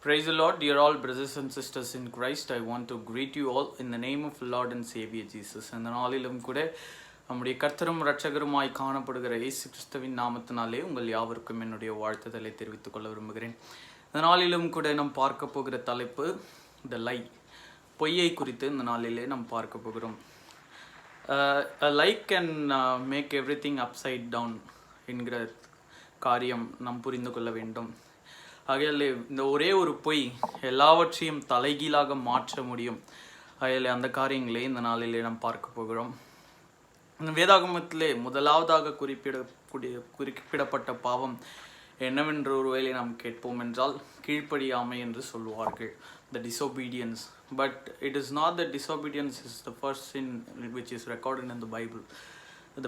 Praise the Lord, dear all brothers and sisters in Christ. I want to greet you all in the name of Lord and Savior Jesus. இந்த நாளிலும் கூட நம்முடைய கர்த்தரும் இரட்சகருமாய் காணப்படுகிற இயேசு கிறிஸ்துவின் நாமத்தினாலே உங்கள் யாவருக்கும் என்னுடைய வாழ்த்துதலை தெரிவித்துக் கொள்ள விரும்புகிறேன். இந்த நாளிலும் கூட நாம் பார்க்க போகிற தலைப்பு த லை, பொய்யை குறித்து இந்த நாளிலே நாம் பார்க்க போகிறோம். A lie can make everything upside down என்கிற காரியம் நாம் புரிந்து கொள்ள வேண்டும். ஆகையால் இந்த ஒரே ஒரு பொய் எல்லாவற்றையும் தலைகீழாக மாற்ற முடியும். ஆகையால் அந்த காரியங்களே இந்த நாளிலே நாம் பார்க்க போகிறோம். இந்த வேதாகமத்திலே முதலாவதாக குறிப்பிடப்பட்ட பாவம் என்னவென்று ஒருவேளை நாம் கேட்போம் என்றால் கீழ்ப்படியாமை என்று சொல்வார்கள், the disobedience. But it is not that disobedience is the first sin which is recorded in the Bible.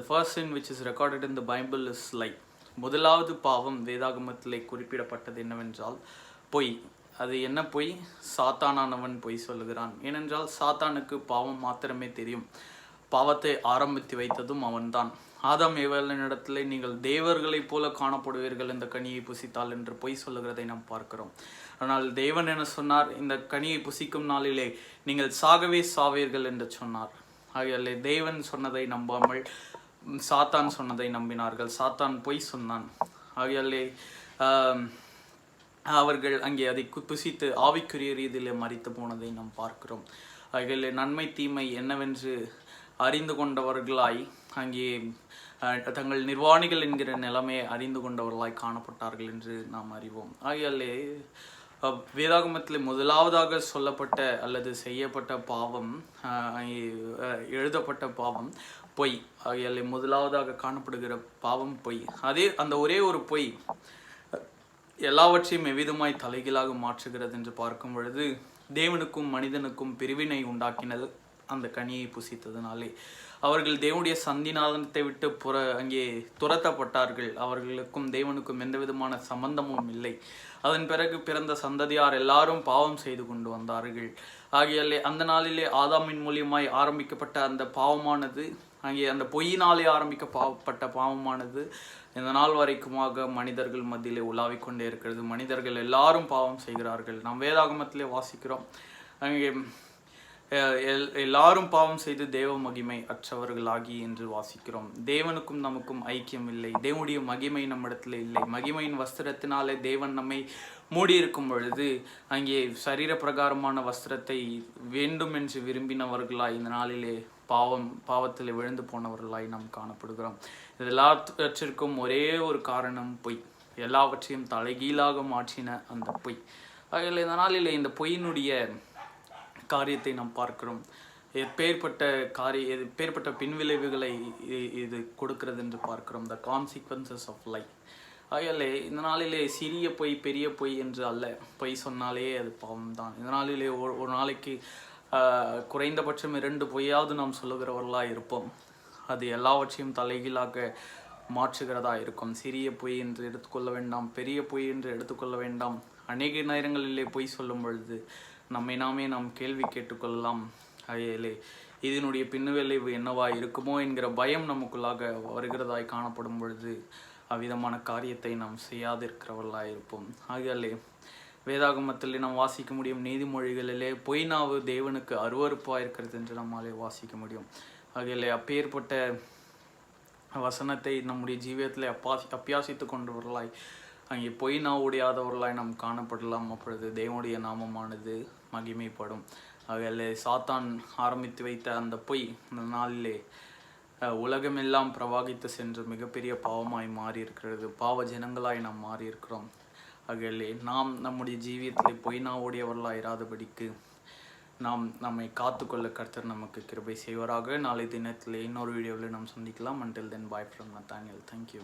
The first sin which is recorded in the Bible is lie. முதலாவது பாவம் வேதாகமத்திலே குறிப்பிடப்பட்டது என்னவென்றால் பொய். அது என்ன பொய்? சாத்தானானவன் பொய் சொல்லுகிறான். ஏனென்றால் சாத்தானுக்கு பாவம் மாத்திரமே தெரியும். பாவத்தை ஆரம்பித்து வைத்ததும் அவன்தான். ஆதாம் ஏவாளினிடத்திலே நீங்கள் தேவர்களைப் போல காணப்படுவீர்கள் இந்த கனியை புசித்தால் என்று பொய் சொல்லுகிறதை நாம் பார்க்கிறோம். ஆனால் தேவன் என்ன சொன்னார்? இந்த கனியை புசிக்கும் நாளிலே நீங்கள் சாகவே சாவீர்கள் என்று சொன்னார். ஆகையாலே தேவன் சொன்னதை நம்பாமல் சாத்தான் சொன்னதை நம்பினார்கள். சாத்தான் பொய் சொன்னான். ஆகையாலே அவர்கள் அங்கே அதை புசித்து ஆவிக்குரிய ரீதியிலே மரித்து போனதை நாம் பார்க்கிறோம். ஆகையாலே நன்மை தீமை என்னவென்று அறிந்து கொண்டவர்களாய் அங்கே தங்கள் நிர்வாணிகள் என்கிற நிலைமையை அறிந்து கொண்டவர்களாய் காணப்பட்டார்கள் என்று நாம் அறிவோம். ஆகையாலே வேதாகமத்தில் முதலாவதாக சொல்லப்பட்ட அல்லது செய்யப்பட்ட பாவம், எழுதப்பட்ட பாவம் பொய். ஆகையாலே முதலாவதாக காணப்படுகிற பாவம் பொய். அந்த ஒரே ஒரு பொய் எல்லாவற்றையும் எவ்விதமாய் தலைகீழாக மாற்றுகிறது என்று பார்க்கும் பொழுது தேவனுக்கும் மனிதனுக்கும் பிரிவினை உண்டாக்கினது அந்த கனியை புசித்ததினாலே. அவர்கள் தேவனுடைய சந்திநாதனத்தை விட்டு அங்கே துரத்தப்பட்டார்கள். அவர்களுக்கும் தேவனுக்கும் எந்த விதமான சம்பந்தமும் இல்லை. அதன் பிறகு பிறந்த சந்ததியார் எல்லாரும் பாவம் செய்து கொண்டு வந்தார்கள். ஆகையாலே அந்த நாளிலே ஆதாமின் மூலியமாய் ஆரம்பிக்கப்பட்ட அந்த பாவமானது, அங்கே அந்த பொய்யினாலே ஆரம்பிக்கப்பட்ட பாவமானது இந்த நாள் வரைக்குமாக மனிதர்கள் மத்தியிலே உலாவிக் கொண்டே இருக்கிறது. மனிதர்கள் எல்லாரும் பாவம் செய்கிறார்கள். நாம் வேதாகமத்திலே வாசிக்கிறோம், அங்கே எல்லாரும் பாவம் செய்து தேவ மகிமை அற்றவர்களாகி என்று வாசிக்கிறோம். தேவனுக்கும் நமக்கும் ஐக்கியம் இல்லை. தேவனுடைய மகிமை நம்மிடத்தில் இல்லை. மகிமையின் வஸ்திரத்தினாலே தேவன் நம்மை மூடியிருக்கும் பொழுது அங்கே சரீர பிரகாரமான வஸ்திரத்தை வேண்டும் என்று விரும்பினவர்களாய் இந்த நாளிலே பாவத்தில் விழுந்து போனவர்களாய் நாம் காணப்படுகிறோம். இது எல்லாவற்றிற்கும் ஒரே ஒரு காரணம் பொய். எல்லாவற்றையும் தலைகீழாக மாற்றின அந்த பொய். ஆகையால் இந்த நாளிலே இந்த பொய்யினுடைய காரியத்தை நாம் பார்க்கிறோம். எப்பேற்பட்ட பின்விளைவுகளை இது கொடுக்கிறது என்று பார்க்கிறோம். The consequences of life. ஆகையாலே இந்த நாளிலே சிறிய பொய் பெரிய பொய் என்று அல்ல, பொய் சொன்னாலே அது பாவம் தான். இந்த நாளிலே ஒரு நாளைக்கு குறைந்தபட்சம் 2 பொய்யாவது நாம் சொல்லுகிறவர்களாக இருப்போம். அது எல்லாவற்றையும் தலைகீழாக மாற்றுகிறதா இருக்கும். சிறிய பொய் என்று எடுத்துக்கொள்ள வேண்டாம், பெரிய பொய் என்று எடுத்துக்கொள்ள வேண்டாம். அநேக நேரங்களிலே பொய் சொல்லும் பொழுது நம்மை நாமே நாம் கேள்வி கேட்டுக்கொள்ளலாம். ஆகையாலே இதனுடைய பின்விளைவு என்னவா இருக்குமோ என்கிற பயம் நமக்குள்ளாக வருகிறதாய் காணப்படும் பொழுது அவ்விதமான காரியத்தை நாம் செய்யாதிருக்கிறவர்களாக இருப்போம். ஆகையாலே வேதாகமத்தில் நாம் வாசிக்க முடியும், நீதிமொழிகளிலே பொய் நாவு தேவனுக்கு அருவருப்பாக இருக்கிறது என்று நம்மாலே வாசிக்க முடியும். ஆகையாலே அப்பேற்பட்ட வசனத்தை நம்முடைய ஜீவியத்தில் அப்பியாசித்து கொண்டவர்களாய் அங்கே பொய் நாவு உடையாதவர்களாய் நாம் காணப்படலாம். அப்பொழுது தேவனுடைய நாமமானது மகிமைப்படும். ஆகையாலே சாத்தான் ஆரம்பித்து வைத்த அந்த பொய் இந்த நாளிலே உலகமெல்லாம் பிரவாகித்து சென்று மிகப்பெரிய பாவமாய் மாறி இருக்கிறது. பாவ ஜனங்களாய் நாம் மாறி இருக்கிறோம். ஆகையாலே நாம் நம்முடைய ஜீவியத்தில் பொய் நாவுடையவர்களாய் இராதபடிக்கு நம்மை காத்துக்கொள்ள கர்த்தர் நமக்கு கிருபை செய்வாராக. நாளை தினத்தில் இன்னொரு வீடியோவில் நாம் சந்திக்கலாம். Until then, bye from Nathaniel. Thank you.